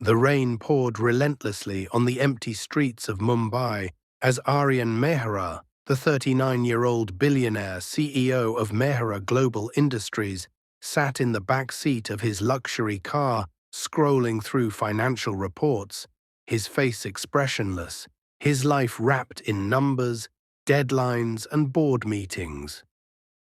The rain poured relentlessly on the empty streets of Mumbai as Aryan Mehra, the 39-year-old billionaire CEO of Mehra Global Industries, sat in the back seat of his luxury car, scrolling through financial reports, his face expressionless, his life wrapped in numbers, deadlines, and board meetings.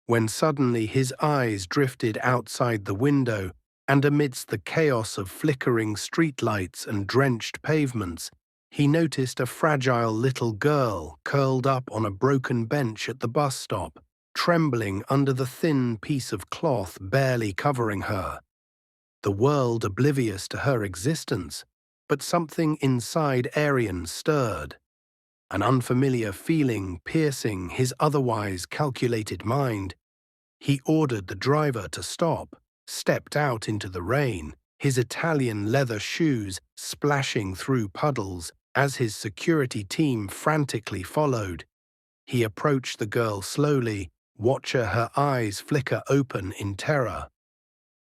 When suddenly his eyes drifted outside the window, and amidst the chaos of flickering streetlights and drenched pavements, he noticed a fragile little girl curled up on a broken bench at the bus stop, trembling under the thin piece of cloth barely covering her. The world oblivious to her existence, but something inside Aryan stirred. An unfamiliar feeling piercing his otherwise calculated mind. He ordered the driver to stop, stepped out into the rain, his Italian leather shoes splashing through puddles as his security team frantically followed. He approached the girl slowly, watching her eyes flicker open in terror.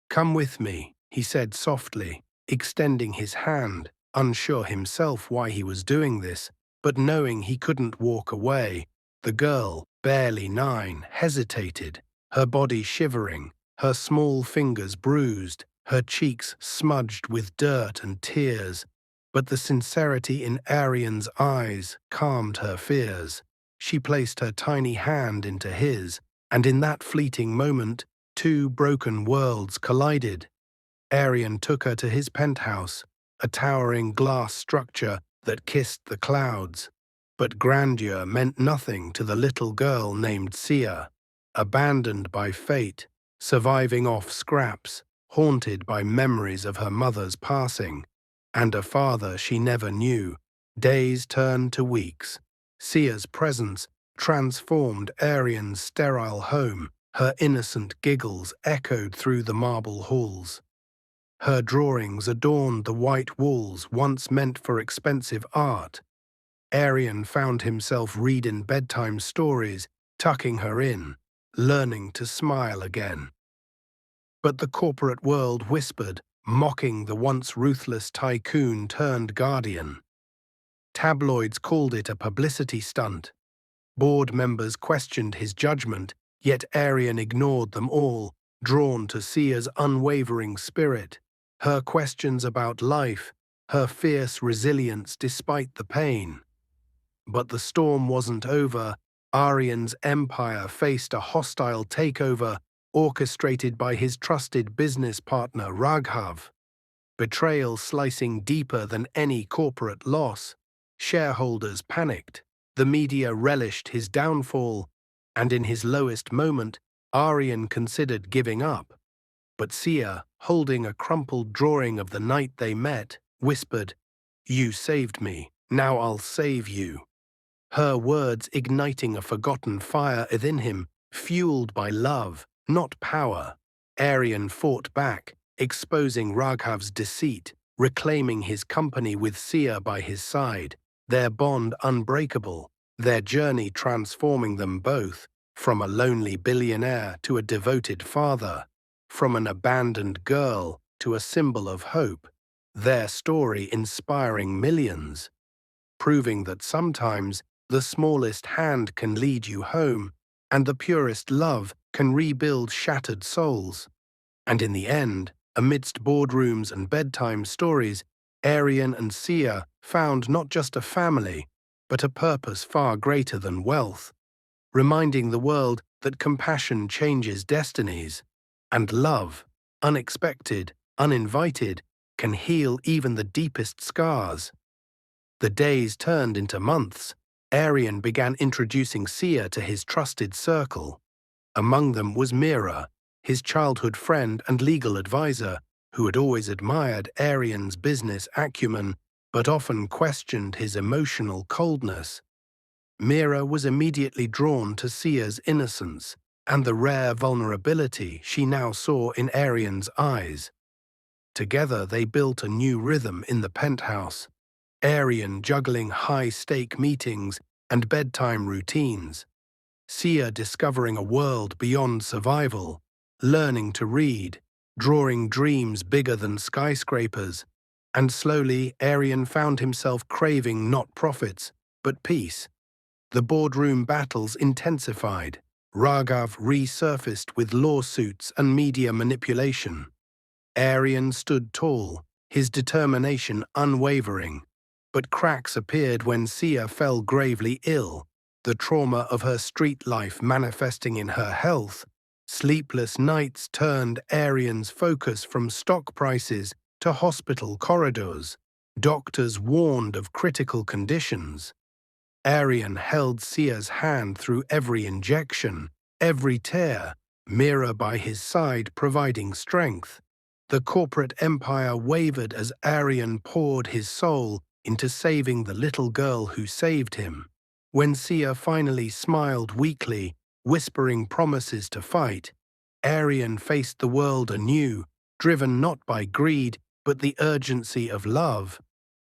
"Come with me," he said softly, extending his hand, unsure himself why he was doing this, but knowing he couldn't walk away. The girl, barely 9, hesitated, her body shivering, her small fingers bruised, her cheeks smudged with dirt and tears. But the sincerity in Aryan's eyes calmed her fears. She placed her tiny hand into his, and in that fleeting moment, two broken worlds collided. Aryan took her to his penthouse, a towering glass structure that kissed the clouds. But grandeur meant nothing to the little girl named Sia, abandoned by fate, surviving off scraps, haunted by memories of her mother's passing, and a father she never knew. Days turned to weeks. Sia's presence transformed Aryan's sterile home. Her innocent giggles echoed through the marble halls. Her drawings adorned the white walls once meant for expensive art. Aryan found himself reading bedtime stories, tucking her in, learning to smile again. But the corporate world whispered, mocking the once ruthless tycoon turned guardian. Tabloids called it a publicity stunt. Board members questioned his judgment, yet Aryan ignored them all, drawn to Sia's unwavering spirit, her questions about life, her fierce resilience despite the pain. But the storm wasn't over. Aryan's empire faced a hostile takeover orchestrated by his trusted business partner Raghav. Betrayal slicing deeper than any corporate loss. Shareholders panicked. The media relished his downfall, and in his lowest moment, Aryan considered giving up. But Sia, holding a crumpled drawing of the night they met, whispered, "You saved me, now I'll save you." Her words igniting a forgotten fire within him, fueled by love, not power. Aryan fought back, exposing Raghav's deceit, reclaiming his company with Sia by his side, their bond unbreakable, their journey transforming them both, from a lonely billionaire to a devoted father, from an abandoned girl to a symbol of hope, their story inspiring millions, proving that sometimes the smallest hand can lead you home, and the purest love can rebuild shattered souls. And in the end, amidst boardrooms and bedtime stories, Aryan and Sia found not just a family, but a purpose far greater than wealth, reminding the world that compassion changes destinies, and love, unexpected, uninvited, can heal even the deepest scars. The days turned into months. Aryan began introducing Sia to his trusted circle. Among them was Mehra, his childhood friend and legal advisor, who had always admired Aryan's business acumen but often questioned his emotional coldness. Mehra was immediately drawn to Sia's innocence and the rare vulnerability she now saw in Aryan's eyes. Together they built a new rhythm in the penthouse, Aryan juggling high-stake meetings and bedtime routines, Sia discovering a world beyond survival, learning to read, drawing dreams bigger than skyscrapers, And slowly, Aryan found himself craving not profits, but peace. The boardroom battles intensified. Raghav resurfaced with lawsuits and media manipulation. Aryan stood tall, his determination unwavering. But cracks appeared when Sia fell gravely ill, the trauma of her street life manifesting in her health. Sleepless nights turned Aryan's focus from stock prices to hospital corridors. Doctors warned of critical conditions. Aryan held Sia's hand through every injection, every tear, Mehra by his side providing strength. The corporate empire wavered as Aryan poured his soul into saving the little girl who saved him. When Sia finally smiled weakly, whispering promises to fight, Aryan faced the world anew, driven not by greed but the urgency of love.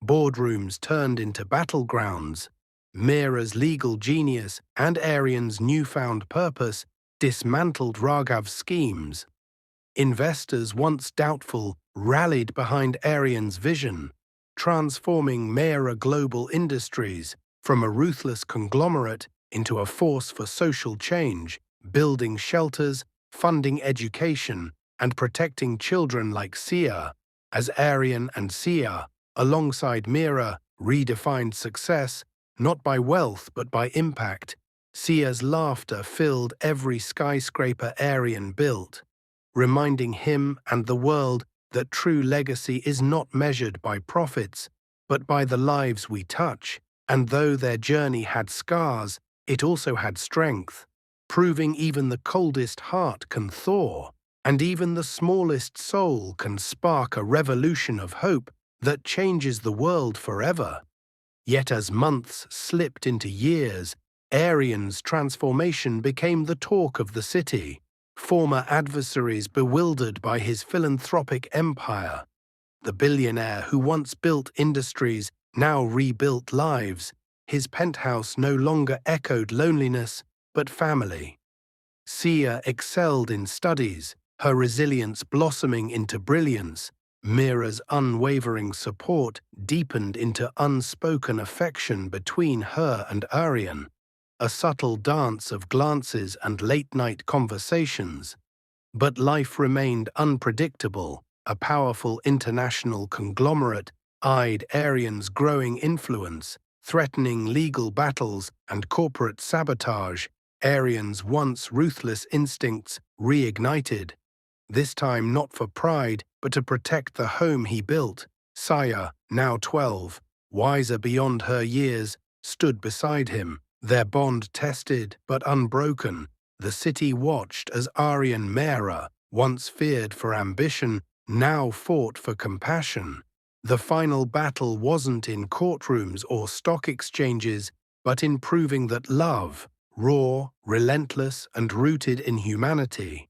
Boardrooms turned into battlegrounds. Mehra's legal genius and Aryan's newfound purpose dismantled Raghav's schemes. Investors, once doubtful, rallied behind Aryan's vision, transforming Mehra Global Industries from a ruthless conglomerate into a force for social change, building shelters, funding education, and protecting children like Sia. As Aryan and Sia, alongside Mehra, redefined success, not by wealth but by impact, Sia's laughter filled every skyscraper Aryan built, reminding him and the world that true legacy is not measured by profits, but by the lives we touch. And though their journey had scars, it also had strength, proving even the coldest heart can thaw, and even the smallest soul can spark a revolution of hope that changes the world forever. Yet as months slipped into years, Aryan's transformation became the talk of the city. Former adversaries bewildered by his philanthropic empire. The billionaire who once built industries now rebuilt lives. His penthouse no longer echoed loneliness, but family. Sia excelled in studies, her resilience blossoming into brilliance. Mehra's unwavering support deepened into unspoken affection between her and Aryan, a subtle dance of glances and late-night conversations. But life remained unpredictable. A powerful international conglomerate eyed Aryan's growing influence, threatening legal battles and corporate sabotage. Aryan's once ruthless instincts reignited, this time not for pride, but to protect the home he built. Sia, now 12, wiser beyond her years, stood beside him, their bond tested but unbroken. The city watched as Aryan Mehra, once feared for ambition, now fought for compassion. The final battle wasn't in courtrooms or stock exchanges, but in proving that love, raw, relentless, and rooted in humanity,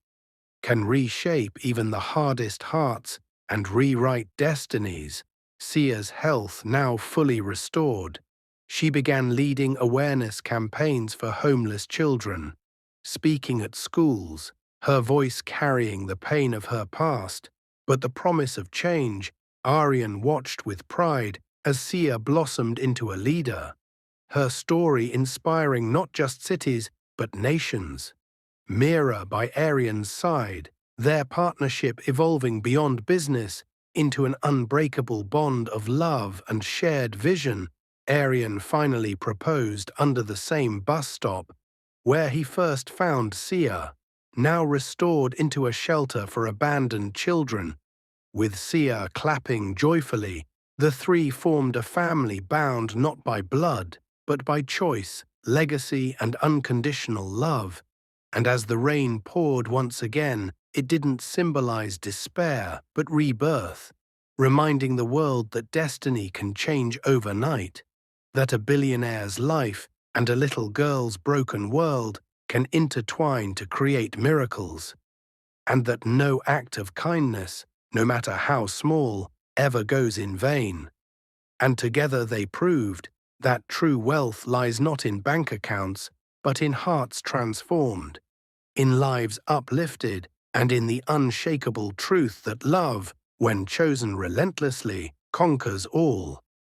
can reshape even the hardest hearts and rewrite destinies. Sia's health now fully restored, she began leading awareness campaigns for homeless children, speaking at schools, her voice carrying the pain of her past, but the promise of change. Aryan watched with pride as Sia blossomed into a leader, her story inspiring not just cities but nations. Mehra by Aryan's side, their partnership evolving beyond business into an unbreakable bond of love and shared vision. Aryan finally proposed under the same bus stop where he first found Sia, now restored into a shelter for abandoned children. With Sia clapping joyfully, the three formed a family bound not by blood, but by choice, legacy, and unconditional love. And as the rain poured once again, it didn't symbolize despair, but rebirth, reminding the world that destiny can change overnight, that a billionaire's life and a little girl's broken world can intertwine to create miracles, and that no act of kindness, no matter how small, ever goes in vain. And together they proved that true wealth lies not in bank accounts, but in hearts transformed, in lives uplifted, and in the unshakable truth that love, when chosen relentlessly, conquers all.